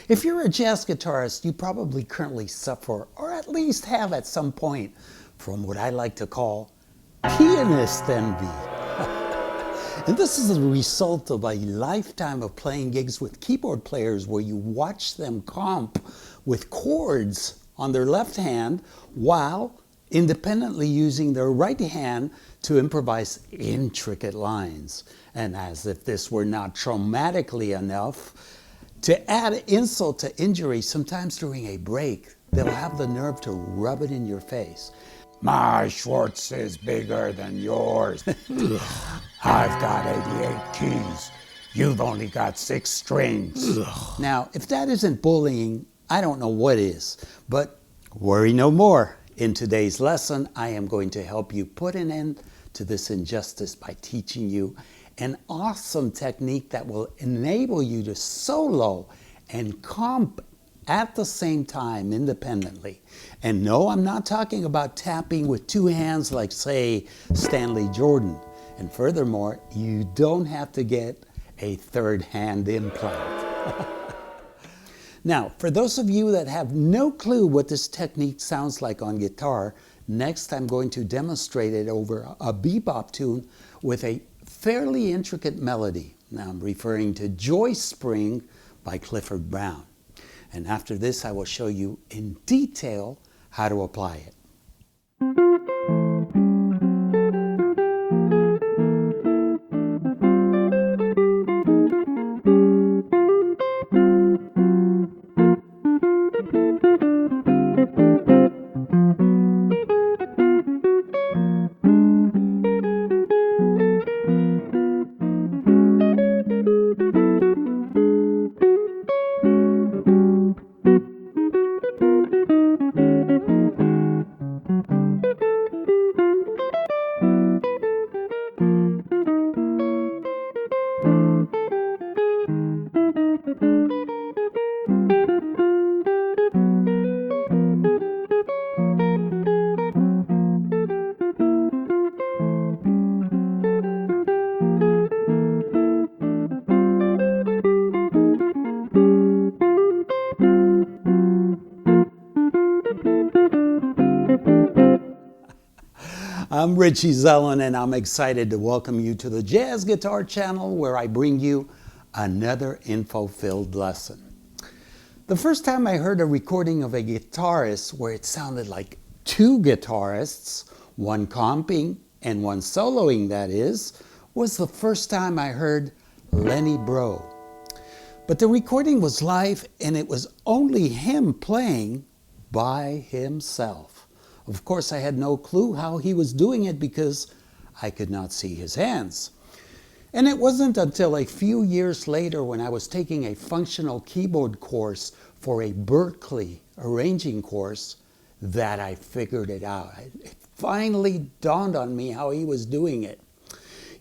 If you're a jazz guitarist, you probably currently suffer, or at least have at some point, from what I like to call pianist envy. And this is a result of a lifetime of playing gigs with keyboard players where you watch them comp with chords on their left hand while independently using their right hand to improvise intricate lines. And as if this were not traumatically enough, to add insult to injury, sometimes during a break, they'll have the nerve to rub it in your face. My Schwartz is bigger than yours. I've got 88 keys. You've only got 6 strings. Now, if that isn't bullying, I don't know what is. But worry no more. In today's lesson, I am going to help you put an end to this injustice by teaching you an awesome technique that will enable you to solo and comp at the same time independently. And no, I'm not talking about tapping with 2 hands like, say, Stanley Jordan. And furthermore, you don't have to get a 3rd hand implant. Now, for those of you that have no clue what this technique sounds like on guitar, next I'm going to demonstrate it over a bebop tune with a fairly intricate melody. Now I'm referring to Joy Spring by Clifford Brown. And after this, I will show you in detail how to apply it. I'm Richie Zellin, and I'm excited to welcome you to the Jazz Guitar channel, where I bring you another info-filled lesson. The first time I heard a recording of a guitarist where it sounded like 2 guitarists, one comping and one soloing, that is, was the first time I heard Lenny Breau. But the recording was live, and it was only him playing by himself. Of course, I had no clue how he was doing it because I could not see his hands. And it wasn't until a few years later, when I was taking a functional keyboard course for a Berklee arranging course, that I figured it out. It finally dawned on me how he was doing it.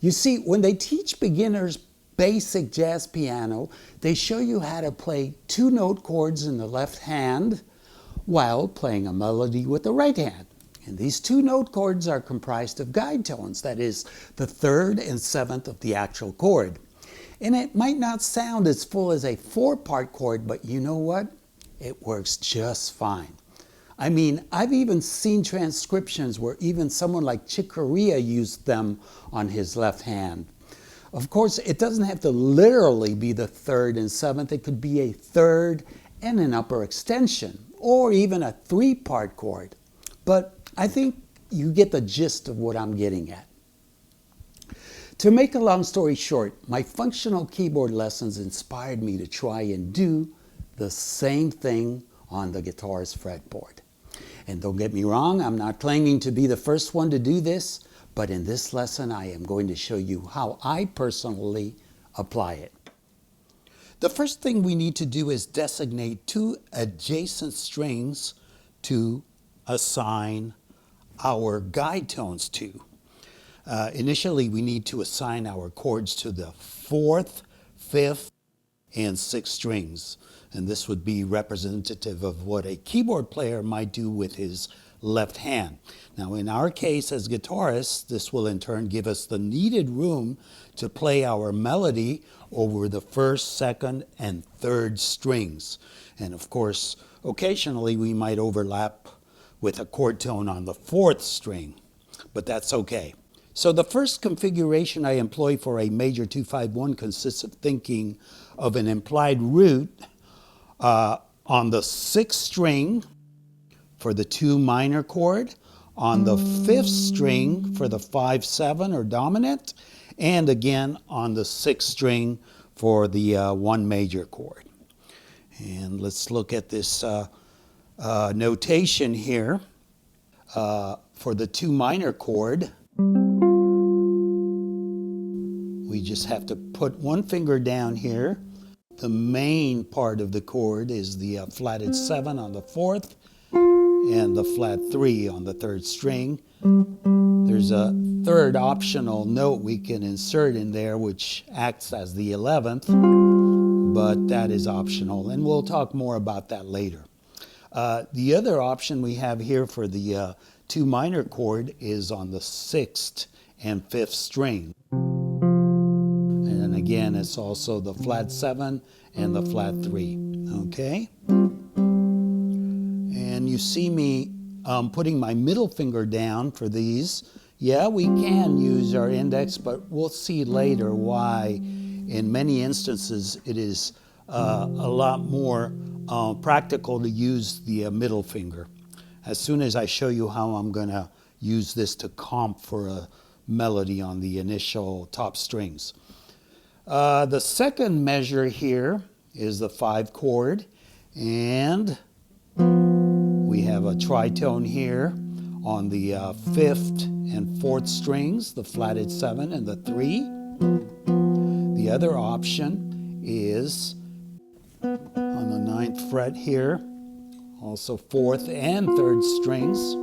You see, when they teach beginners basic jazz piano, they show you how to play 2-note chords in the left hand while playing a melody with the right hand. And these 2-note chords are comprised of guide tones, that is, the 3rd and 7th of the actual chord. And it might not sound as full as a 4-part chord, but you know what? It works just fine. I mean, I've even seen transcriptions where even someone like Chick Corea used them on his left hand. Of course, it doesn't have to literally be the 3rd and 7th. It could be a 3rd and an upper extension, or even a 3-part chord. But I think you get the gist of what I'm getting at. To make a long story short, my functional keyboard lessons inspired me to try and do the same thing on the guitar's fretboard. And don't get me wrong, I'm not claiming to be the first one to do this, but in this lesson I am going to show you how I personally apply it. The first thing we need to do is designate 2 adjacent strings to assign our guide tones to. Initially, we need to assign our chords to the 4th, 5th, and 6th strings. And this would be representative of what a keyboard player might do with his left hand. Now in our case as guitarists, this will in turn give us the needed room to play our melody over the first, second, and third strings. And of course, occasionally we might overlap with a chord tone on the fourth string, but that's okay. So the first configuration I employ for a major 2-5-1 consists of thinking of an implied root on the sixth string for the 2 minor chord, on the 5th string for the 5-7 or dominant, and again on the 6th string for the 1 major chord. And let's look at this notation here. For the 2 minor chord, we just have to put one finger down here. The main part of the chord is the flatted 7 on the 4th and the flat 3 on the 3rd string. There's a 3rd optional note we can insert in there which acts as the 11th, but that is optional, and we'll talk more about that later. The other option we have here for the 2 minor chord is on the 6th and 5th string. And again, it's also the flat 7 and the flat 3, okay? And you see me putting my middle finger down for these. Yeah, we can use our index, but we'll see later why in many instances it is a lot more practical to use the middle finger. As soon as I show you how I'm going to use this to comp for a melody on the initial top strings. The second measure here is the 5 chord, and we have a tritone here on the 5th and 4th strings, the flatted 7 and the 3. The other option is on the 9th fret here, also 4th and 3rd strings,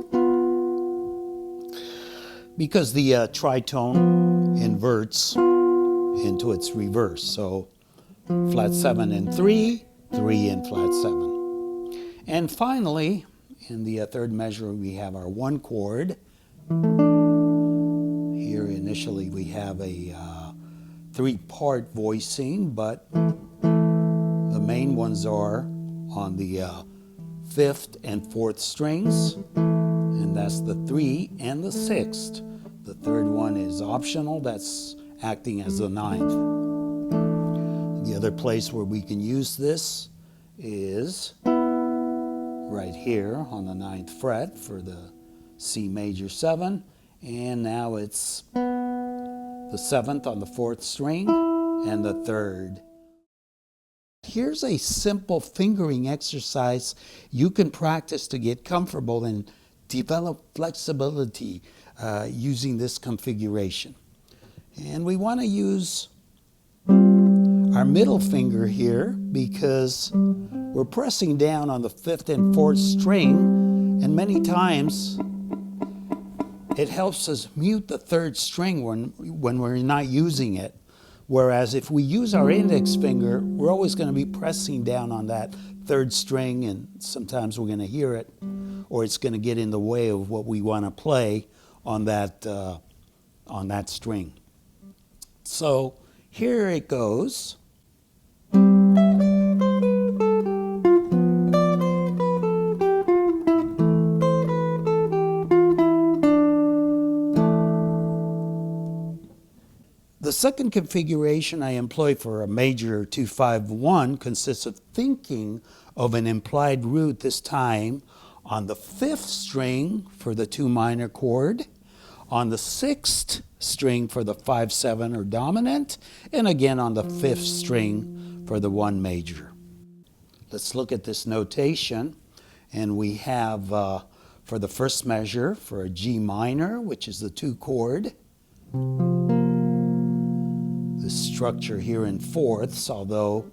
because the tritone inverts into its reverse. So flat 7 and 3, 3 and flat 7. And finally, in the 3rd measure, we have our 1 chord. Here initially we have a 3-part voicing, but the main ones are on the 5th and 4th strings, and that's the 3 and the 6th. The 3rd one is optional, that's acting as the 9th. The other place where we can use this is right here on the 9th fret for the C major 7, and now it's the 7th on the 4th string and the 3rd. Here's a simple fingering exercise you can practice to get comfortable and develop flexibility using this configuration. And we want to use our middle finger here because we're pressing down on the 5th and 4th string, and many times it helps us mute the 3rd string when we're not using it. Whereas if we use our index finger, we're always going to be pressing down on that 3rd string, and sometimes we're going to hear it, or it's going to get in the way of what we want to play on that string. So here it goes. The second configuration I employ for a major 2-5-1 consists of thinking of an implied root, this time on the 5th string for the 2 minor chord, on the 6th string for the 5-7 or dominant, and again on the 5th string for the 1 major. Let's look at this notation, and we have for the first measure for a G minor, which is the 2 chord, the structure here in fourths, although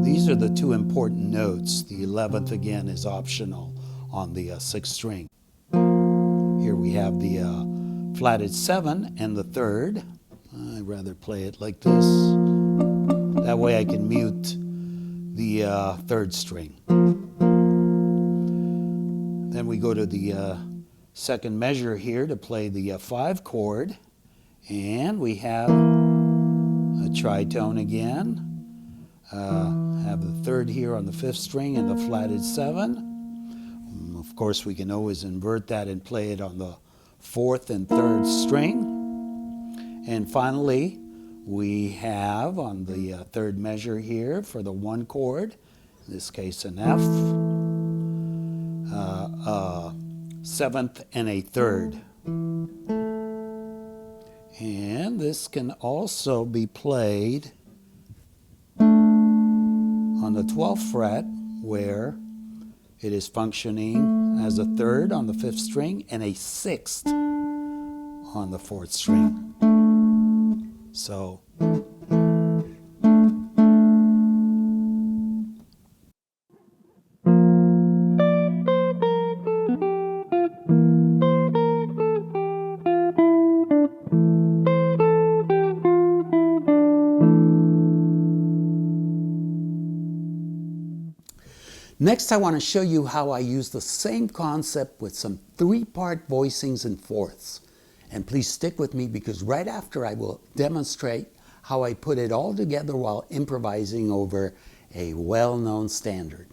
these are the 2 important notes. The 11th again is optional on the 6th string. Here we have the flatted 7 and the 3rd. I'd rather play it like this. That way I can mute the 3rd string. Then we go to the second measure here to play the 5 chord, and we have a tritone again. Have the 3rd here on the 5th string and the flatted 7. Of course, we can always invert that and play it on the 4th and 3rd string. And finally, we have on the 3rd measure here for the 1 chord, in this case an F, 7th and a 3rd. And this can also be played on the 12th fret, where it is functioning as a 3rd on the 5th string and a 6th on the 4th string. So next, I want to show you how I use the same concept with some 3-part voicings and fourths. And please stick with me, because right after I will demonstrate how I put it all together while improvising over a well-known standard.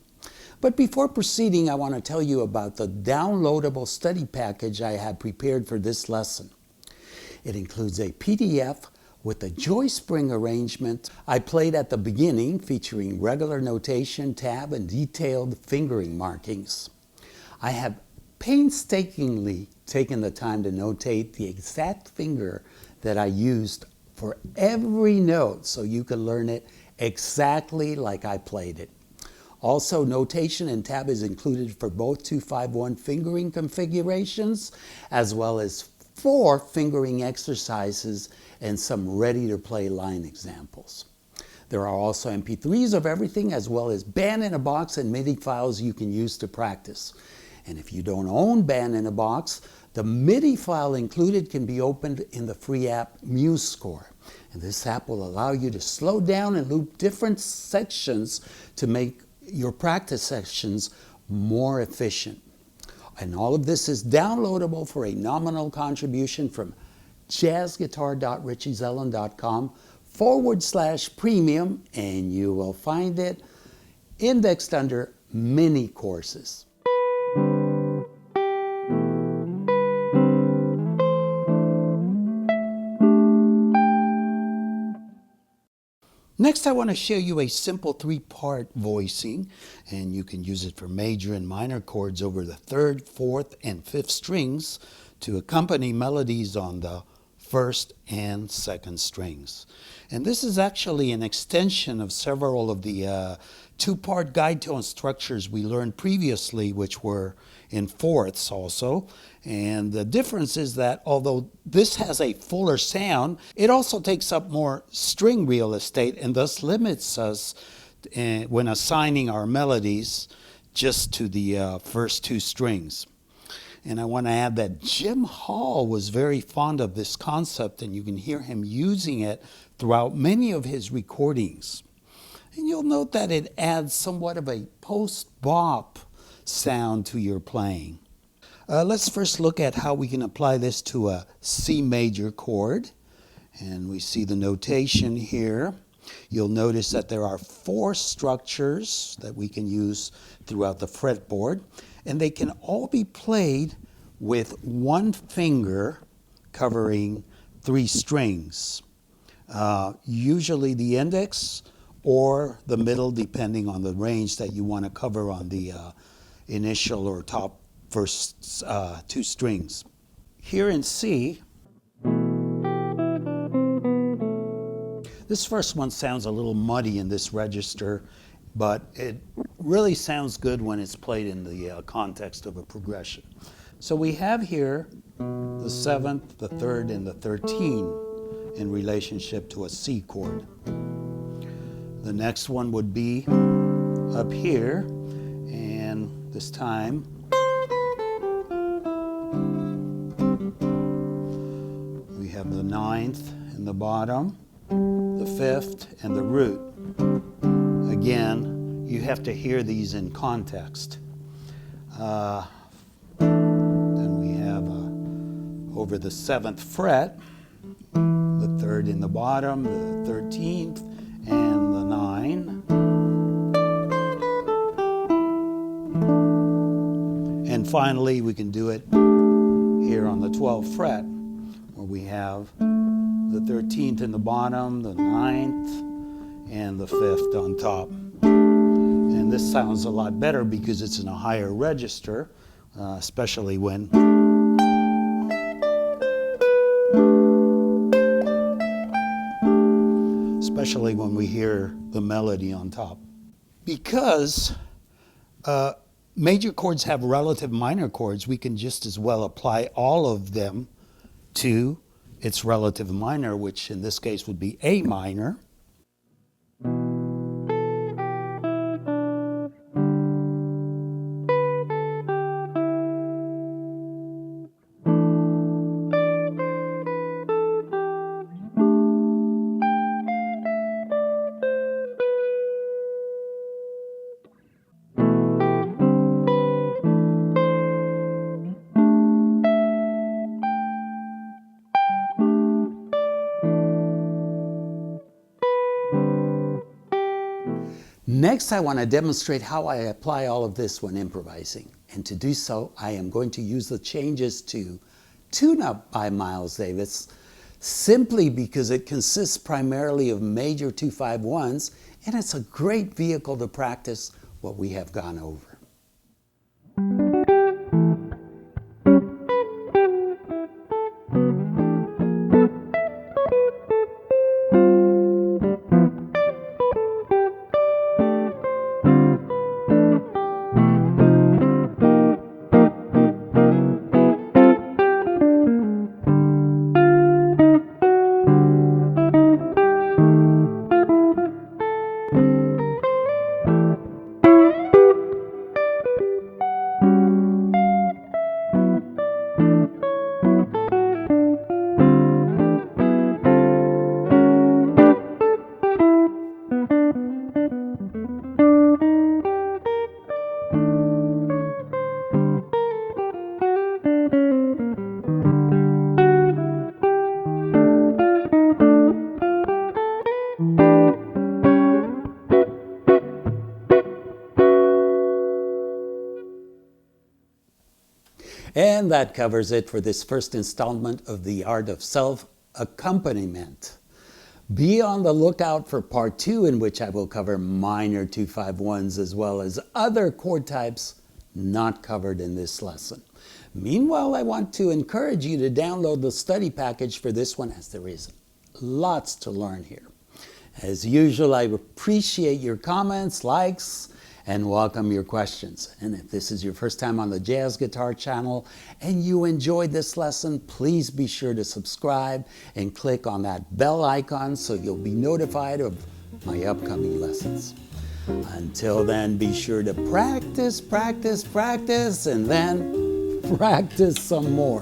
But before proceeding, I want to tell you about the downloadable study package I have prepared for this lesson. It includes a PDF with a joy spring arrangement I played at the beginning, featuring regular notation, tab, and detailed fingering markings. I have painstakingly taken the time to notate the exact finger that I used for every note, so you can learn it exactly like I played it. Also, notation and tab is included for both 2-5-1 fingering configurations, as well as 4 fingering exercises and some ready-to-play line examples. There are also MP3s of everything, as well as band-in-a-box and MIDI files you can use to practice. And if you don't own band-in-a-box, the MIDI file included can be opened in the free app MuseScore. And this app will allow you to slow down and loop different sections to make your practice sessions more efficient. And all of this is downloadable for a nominal contribution from jazzguitar.richiezelland.com/premium, and you will find it indexed under mini courses. Next, I want to show you a simple 3-part voicing, and you can use it for major and minor chords over the 3rd, 4th, and 5th strings to accompany melodies on the 1st and 2nd strings. And this is actually an extension of several of the 2-part guide tone structures we learned previously, which were in fourths also. And the difference is that although this has a fuller sound, it also takes up more string real estate and thus limits us when assigning our melodies just to the first 2 strings. And I want to add that Jim Hall was very fond of this concept, and you can hear him using it throughout many of his recordings. And you'll note that it adds somewhat of a post-bop sound to your playing. Let's first look at how we can apply this to a C major chord. And we see the notation here. You'll notice that there are 4 structures that we can use throughout the fretboard, and they can all be played with 1 finger covering 3 strings. Usually the index or the middle, depending on the range that you want to cover on the initial or top first 2 strings. Here in C, this first one sounds a little muddy in this register, but it really sounds good when it's played in the context of a progression. So we have here the 7th, the 3rd, and the 13 in relationship to a C chord. The next one would be up here, and this time we have the 9th in the bottom, the 5th, and the root. Again, you have to hear these in context. over the 7th fret, the 3rd in the bottom, the 13th, and the 9. And finally, we can do it here on the 12th fret, where we have the 13th in the bottom, the 9th, and the 5th on top. And this sounds a lot better because it's in a higher register, especially when we hear the melody on top. Because major chords have relative minor chords, we can just as well apply all of them to its relative minor, which in this case would be A minor. Next, I want to demonstrate how I apply all of this when improvising. And to do so, I am going to use the changes to Tune Up by Miles Davis, simply because it consists primarily of major 2-5-1s, and it's a great vehicle to practice what we have gone over. And that covers it for this first installment of the Art of Self-Accompaniment. Be on the lookout for part 2, in which I will cover minor 2-5-1s as well as other chord types not covered in this lesson. Meanwhile, I want to encourage you to download the study package for this one, as there is lots to learn here. As usual, I appreciate your comments, likes, and welcome your questions. And if this is your first time on the Jazz Guitar channel and you enjoyed this lesson, please be sure to subscribe and click on that bell icon so you'll be notified of my upcoming lessons. Until then, be sure to practice, practice, practice, and then practice some more.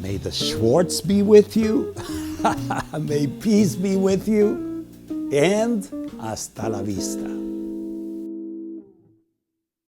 May the Schwartz be with you, may peace be with you, and hasta la vista.